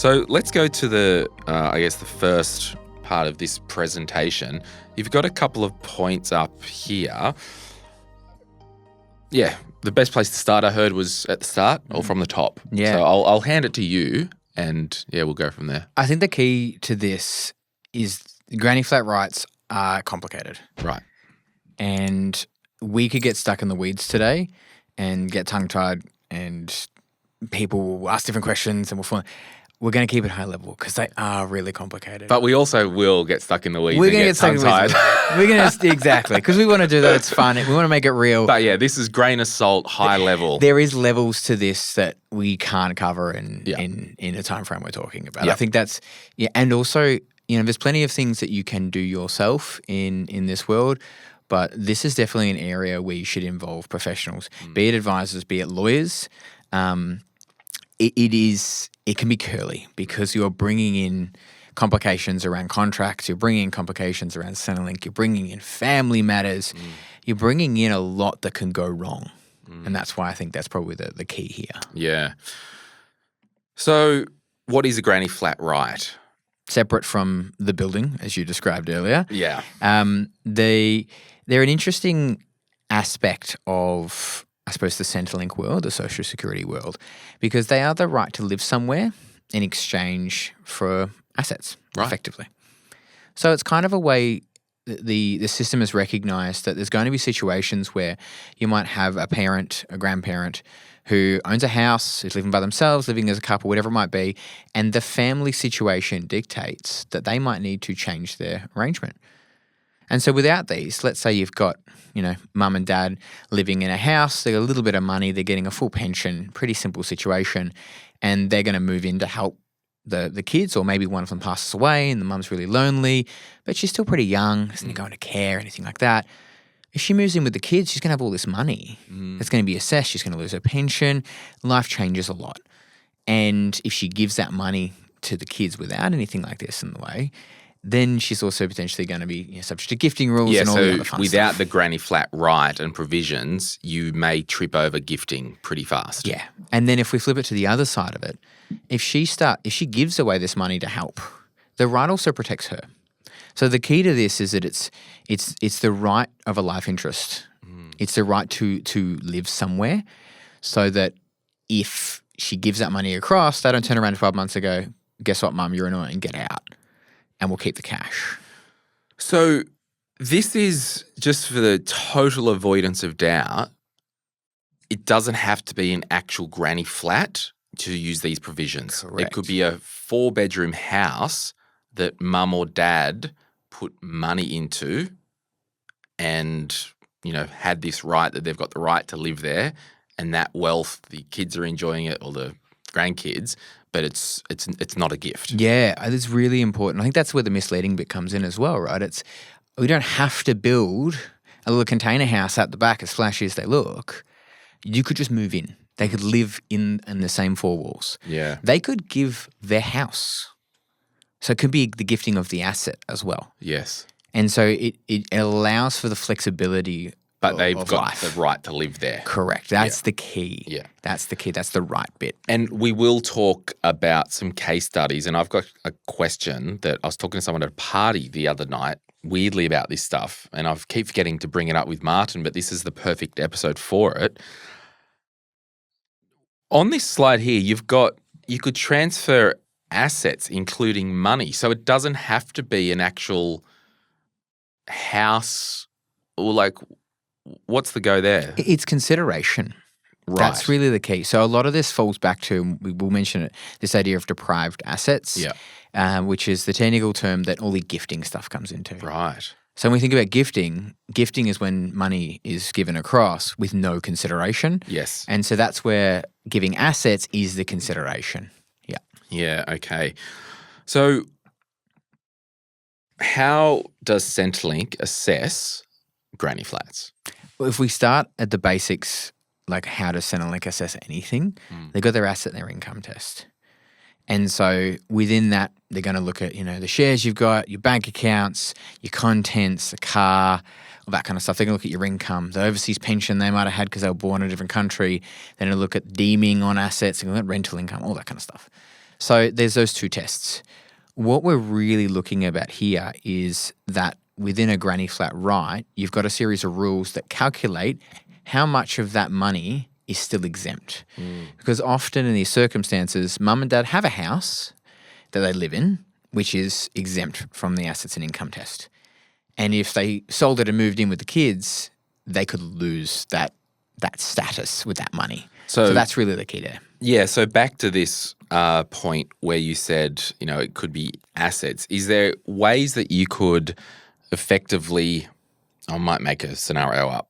So let's go to the first part of this presentation. You've got a couple of points up here. Yeah, the best place to start, I heard, was at the start or from the top. Yeah. So I'll hand it to you and, we'll go from there. I think the key to this is granny flat rights are complicated. Right. And we could get stuck in the weeds today and get tongue-tied and people will ask different questions and we're going to keep it high level because they are really complicated. But we also will get stuck in the weeds. We're going to get stuck in the weeds. We're going to, exactly, because we want to do that. It's fun. We want to make it real. But yeah, this is grain of salt, high level. There is levels to this that we can't cover in a time frame we're talking about. Yep. I think that's, and also, there's plenty of things that you can do yourself in this world, but this is definitely an area where you should involve professionals, be it advisors, be it lawyers. It can be curly because you're bringing in complications around contracts, you're bringing in complications around Centrelink, you're bringing in family matters, you're bringing in a lot that can go wrong. And that's why I think that's probably the key here. Yeah. So what is a granny flat right? Separate from the building, as you described earlier. Yeah. They're an interesting aspect of, I suppose, the Centrelink world, the social security world, because they are the right to live somewhere in exchange for assets, effectively. So it's kind of a way the system has recognised that there's going to be situations where you might have a parent, a grandparent, who owns a house, is living by themselves, living as a couple, whatever it might be, and the family situation dictates that they might need to change their arrangement. And so without these, let's say you've got, mum and dad living in a house, they got a little bit of money, they're getting a full pension, pretty simple situation, and they're going to move in to help the kids, or maybe one of them passes away and the mum's really lonely, but she's still pretty young, doesn't go into care, anything like that. If she moves in with the kids, she's going to have all this money. It's going to be assessed. She's going to lose her pension. Life changes a lot. And if she gives that money to the kids without anything like this in the way, then she's also potentially going to be subject to gifting rules and all the other fun without stuff. the granny flat right and provisions, you may trip over gifting pretty fast. Yeah. And then if we flip it to the other side of it, if she gives away this money to help, the right also protects her. So the key to this is that it's the right of a life interest. It's the right to live somewhere, so that if she gives that money across, they don't turn around 12 months ago, guess what, Mum, you're annoying, get out. And we'll keep the cash. So this is, just for the total avoidance of doubt, it doesn't have to be an actual granny flat to use these provisions. Correct. It could be a 4-bedroom house that mum or dad put money into and, had this right that they've got the right to live there, and that wealth, the kids are enjoying it, or the grandkids, but it's not a gift. Yeah, it's really important. I think that's where the misleading bit comes in as well, right? We don't have to build a little container house out the back, as flashy as they look. You could just move in. They could live in the same 4 walls. Yeah. They could give their house. So it could be the gifting of the asset as well. Yes. And so it allows for the flexibility But they've got life. the right to live there. Correct. That's the key. Yeah. That's the key. That's the right bit. And we will talk about some case studies. And I've got a question that I was talking to someone at a party the other night, weirdly, about this stuff. And I keep forgetting to bring it up with Martin, but this is the perfect episode for it. On this slide here, you could transfer assets, including money. So it doesn't have to be an actual house, or what's the go there? It's consideration. Right. That's really the key. So a lot of this falls back to, we will mention it, this idea of deprived assets, which is the technical term that all the gifting stuff comes into. Right. So when we think about gifting is when money is given across with no consideration. Yes. And so that's where giving assets is the consideration. Yeah. Yeah, okay. So how does Centrelink assess granny flats? Well, if we start at the basics, like how does Centrelink assess anything, they've got their asset and their income test. And so within that, they're going to look at, the shares you've got, your bank accounts, your contents, the car, all that kind of stuff. They're going to look at your income, the overseas pension they might have had because they were born in a different country. They're going to look at deeming on assets, they're going to look at rental income, all that kind of stuff. So there's those two tests. What we're really looking at here is that within a granny flat right, you've got a series of rules that calculate how much of that money is still exempt. Because often in these circumstances, mum and dad have a house that they live in, which is exempt from the assets and income test. And if they sold it and moved in with the kids, they could lose that status with that money. So that's really the key there. Yeah, so back to this point where you said, it could be assets. Is there ways that you could effectively, I might make a scenario up,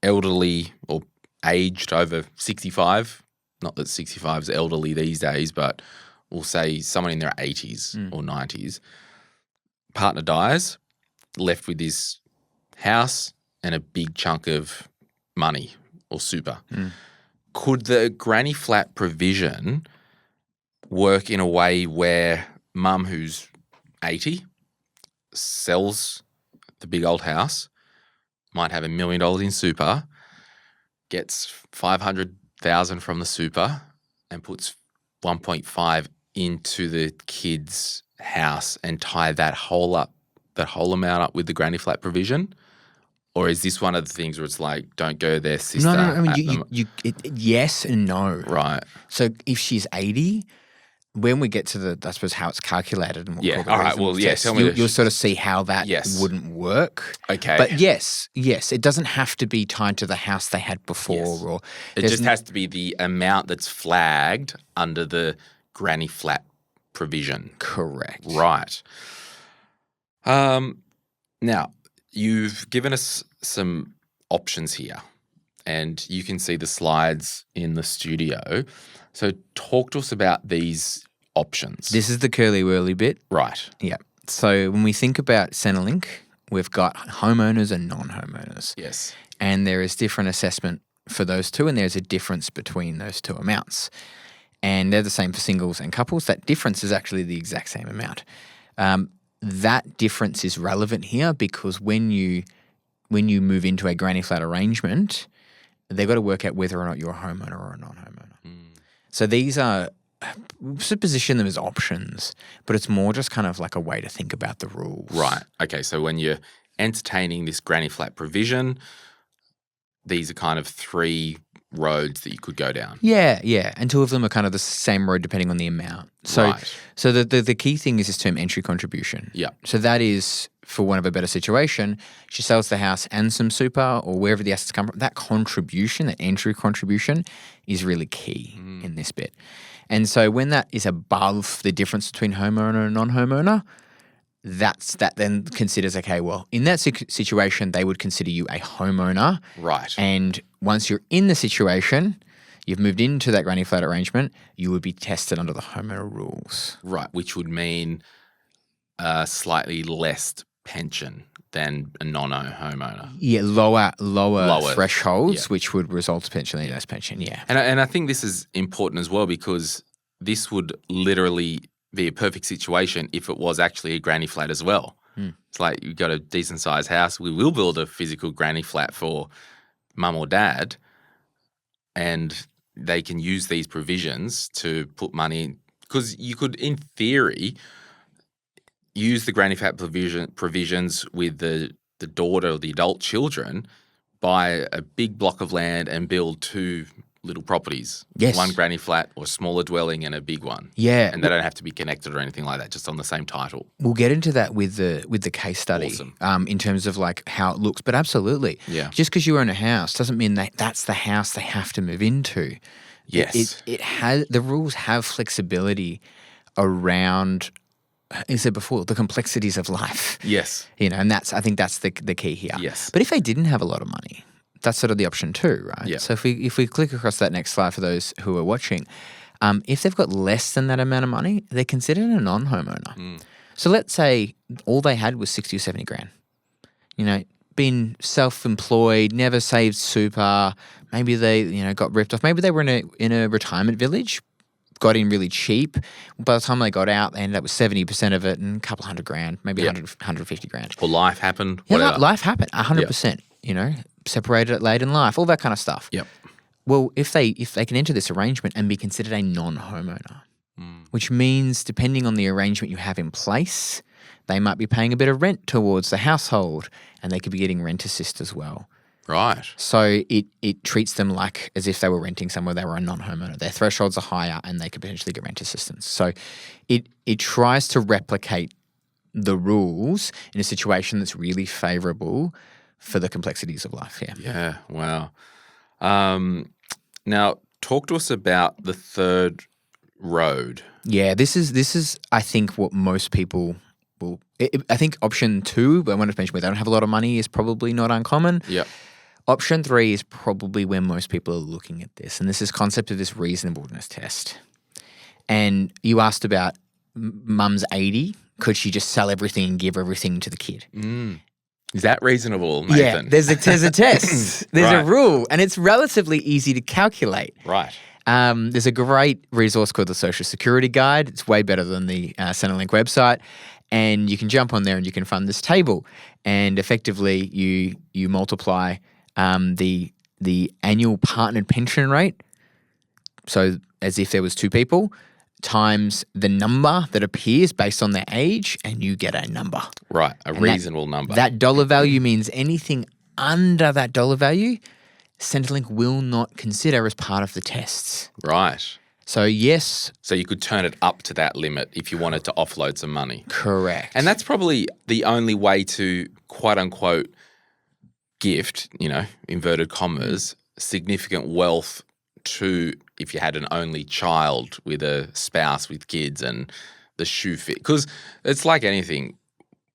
elderly or aged over 65, not that 65 is elderly these days, but we'll say someone in their 80s or 90s, partner dies, left with his house and a big chunk of money or super. Could the granny flat provision work in a way where mum who's 80 sells the big old house, might have $1 million in super, gets 500,000 from the super and puts 1.5 into the kid's house and tie that whole amount up with the granny flat provision? Or is this one of the things where it's like, don't go there, sister? No. I mean, yes and no. Right. So if she's 80, when we get to I suppose, how it's calculated and what all right. Well, yeah. Tell me. You'll sort of see how that wouldn't work. Okay. But yes, it doesn't have to be tied to the house they had before, or it just has to be the amount that's flagged under the granny flat provision. Correct. Right. Now, you've given us some options here, and you can see the slides in the studio. So talk to us about these options. This is the curly-whirly bit. Right. Yeah. So when we think about Centrelink, we've got homeowners and non-homeowners. Yes. And there is different assessment for those two, and there's a difference between those two amounts. And they're the same for singles and couples. That difference is actually the exact same amount. That difference is relevant here because when you move into a granny flat arrangement, they've got to work out whether or not you're a homeowner or a non-homeowner. So these are, to position them as options, but it's more just kind of like a way to think about the rules. Right. Okay. So when you're entertaining this granny flat provision, these are kind of three roads that you could go down. Yeah. And two of them are kind of the same road depending on the amount. So, so the key thing is this term entry contribution. Yeah. So that is, for want of a better situation, she sells the house and some super or wherever the assets come from. That contribution, that entry contribution, is really key in this bit. And so when that is above the difference between homeowner and non-homeowner, that then considers, okay, well, in that situation, they would consider you a homeowner. Right. And once you're in the situation, you've moved into that granny flat arrangement, you would be tested under the homeowner rules. Right, which would mean slightly less pension than a non-homeowner. Yeah, lower thresholds, which would result in potentially less pension, yeah. And I think this is important as well because this would literally be a perfect situation if it was actually a granny flat as well. It's like you've got a decent-sized house. We will build a physical granny flat for mum or dad, and they can use these provisions to put money in. Because you could, in theory, use the granny flat provisions with the daughter or the adult children, buy a big block of land and build two little properties. Yes. One granny flat or smaller dwelling and a big one. Yeah. And they don't have to be connected or anything like that, just on the same title. We'll get into that with the case study. Awesome. In terms of like how it looks. But absolutely. Yeah. Just because you own a house doesn't mean that's the house they have to move into. Yes. It has, the rules have flexibility around, as I said before, the complexities of life. Yes. And I think that's the key here. Yes. But if they didn't have a lot of money, that's sort of the option too, right? Yeah. So if we click across that next slide for those who are watching, if they've got less than that amount of money, they're considered a non-homeowner. So let's say all they had was 60 or 70 grand. Been self-employed, never saved super. Maybe they, got ripped off. Maybe they were in a retirement village, got in really cheap. By the time they got out, they ended up with 70% of it and a couple $100,000, maybe 150 grand. Or life happened, Yeah, whatever. life happened, 100%, separated it late in life, all that kind of stuff. Yep. Well, if they can enter this arrangement and be considered a non-homeowner, which means depending on the arrangement you have in place, they might be paying a bit of rent towards the household, and they could be getting rent assist as well. Right. So it treats them like as if they were renting somewhere, they were a non-homeowner. Their thresholds are higher and they could potentially get rent assistance. So it tries to replicate the rules in a situation that's really favourable for the complexities of life. Yeah. Wow. Now, talk to us about the third road. Yeah, this is I think what most people will. I think option 2, but I wanted to mention where they don't have a lot of money, is probably not uncommon. Yeah. Option 3 is probably where most people are looking at this, and this is concept of this reasonableness test. And you asked about mum's 80. Could she just sell everything and give everything to the kid? Is that reasonable, Nathan? Yeah, there's a test. There's a rule, and it's relatively easy to calculate. Right. There's a great resource called the Social Security Guide. It's way better than the Centrelink website. And you can jump on there and you can find this table. And effectively, you multiply the annual partnered pension rate, so as if there was 2 people, times the number that appears based on their age, and you get a number. Right, a reasonable number. That dollar value means anything under that dollar value, Centrelink will not consider as part of the tests. Right. So yes. So you could turn it up to that limit if you wanted to offload some money. Correct. And that's probably the only way to, quote unquote, gift, inverted commas, significant wealth to, if you had an only child with a spouse with kids and the shoe fit. Because it's like anything.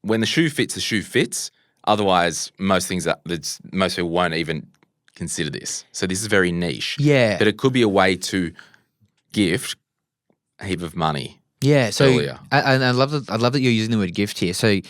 When the shoe fits, the shoe fits. Otherwise, most people won't even consider this. So this is very niche. Yeah. But it could be a way to gift a heap of money. Yeah. So earlier. I love that you're using the word gift here. So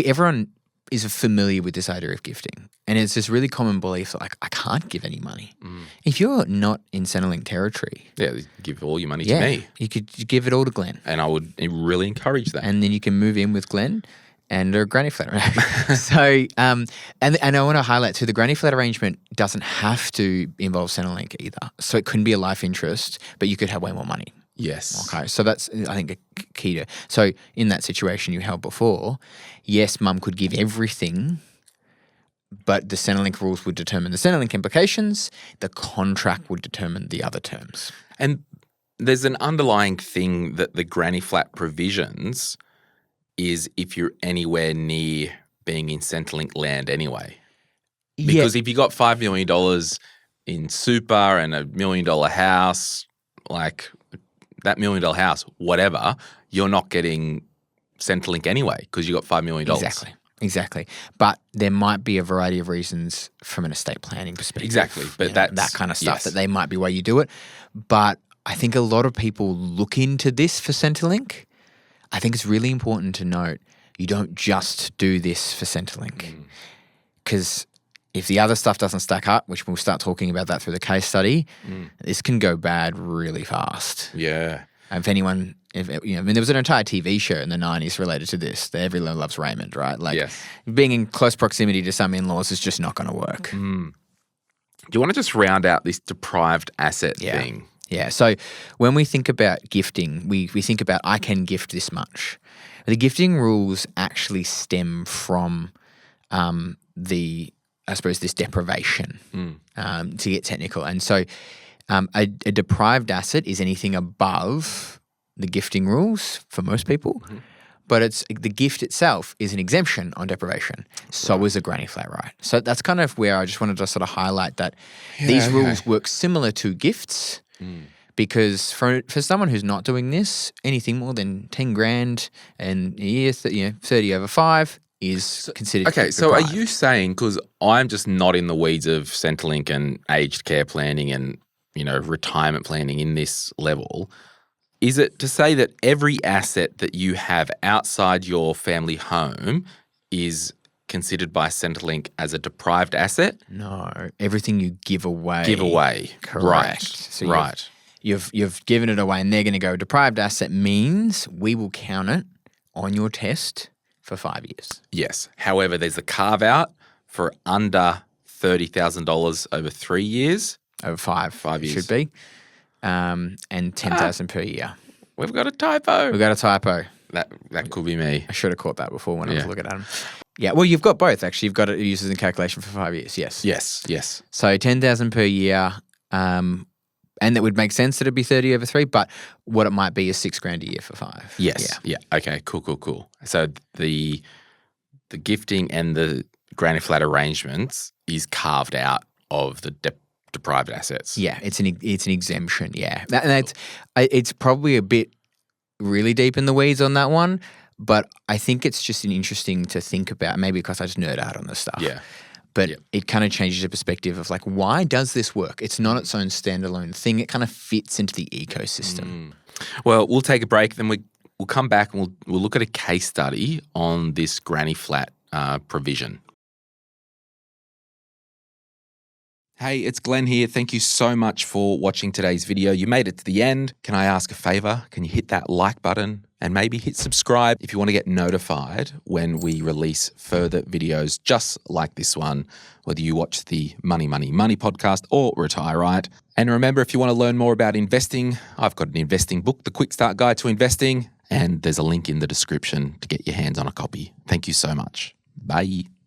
everyone is familiar with this idea of gifting. And it's this really common belief that, I can't give any money. If you're not in Centrelink territory. Yeah, give all your money to me. You could give it all to Glen. And I would really encourage that. And then you can move in with Glen and a granny flat arrangement. So, and I want to highlight too, the granny flat arrangement doesn't have to involve Centrelink either. So it couldn't be a life interest, but you could have way more money. Yes. Okay, so that's, I think, a key to. So in that situation you held before, yes, mum could give everything, but the Centrelink rules would determine the Centrelink implications. The contract would determine the other terms. And there's an underlying thing that the granny flat provisions is if you're anywhere near being in Centrelink land anyway. Because if you got $5 million in super and $1 million house, like that $1 million house, whatever, you're not getting Centrelink anyway because you got $5 million. Exactly. But there might be a variety of reasons from an estate planning perspective. Exactly. But that's that kind of stuff that they might be why you do it. But I think a lot of people look into this for Centrelink. I think it's really important to note you don't just do this for Centrelink. Because if the other stuff doesn't stack up, which we'll start talking about that through the case study, this can go bad really fast. Yeah. If anyone, there was an entire TV show in the 90s related to this. The Everyone Loves Raymond, right? Being in close proximity to some in-laws is just not going to work. Do you want to just round out this deprived asset thing? Yeah. So when we think about gifting, we think about I can gift this much. The gifting rules actually stem from this deprivation, to get technical. And so a deprived asset is anything above the gifting rules for most people, but the gift itself is an exemption on deprivation. So is a granny flat right. So that's kind of where I just wanted to sort of highlight that these rules work similar to gifts. Because for someone who's not doing this, anything more than 10 grand and a year, 30 over 5 is considered. Okay, so are you saying, because I'm just not in the weeds of Centrelink and aged care planning and retirement planning in this level, is it to say that every asset that you have outside your family home is considered by Centrelink as a deprived asset? No, everything you give away. Correct. Right. So You've given it away and they're going to go deprived asset means we will count it on your test for 5 years. Yes. However, there's a carve out for under $30,000 over 3 years. over 5. 5 years. Should be. And 10,000 per year. We've got a typo. We've got a typo. That could be me. I should have caught that before when I was looking at them. Yeah, well, you've got both, actually. You've got it used as a calculation for 5 years, yes. Yes. So 10,000 per year, and that would make sense that it'd be 30 over 3, but what it might be is $6,000 a year for 5. Yes. Yeah. Okay, cool. So the gifting and the granny flat arrangements is carved out of the deprived assets. Yeah, it's an exemption, yeah. And it's probably a bit really deep in the weeds on that one, but I think it's just interesting to think about, maybe because I just nerd out on this stuff. Yeah. But it kind of changes the perspective of like, why does this work? It's not its own standalone thing. It kind of fits into the ecosystem. Well, we'll take a break, then we'll come back and we'll look at a case study on this granny flat provision. Hey, it's Glenn here. Thank you so much for watching today's video. You made it to the end. Can I ask a favor? Can you hit that like button and maybe hit subscribe if you want to get notified when we release further videos just like this one, whether you watch the Money podcast or Retire Right. And remember, if you want to learn more about investing, I've got an investing book, The Quick Start Guide to Investing, and there's a link in the description to get your hands on a copy. Thank you so much. Bye.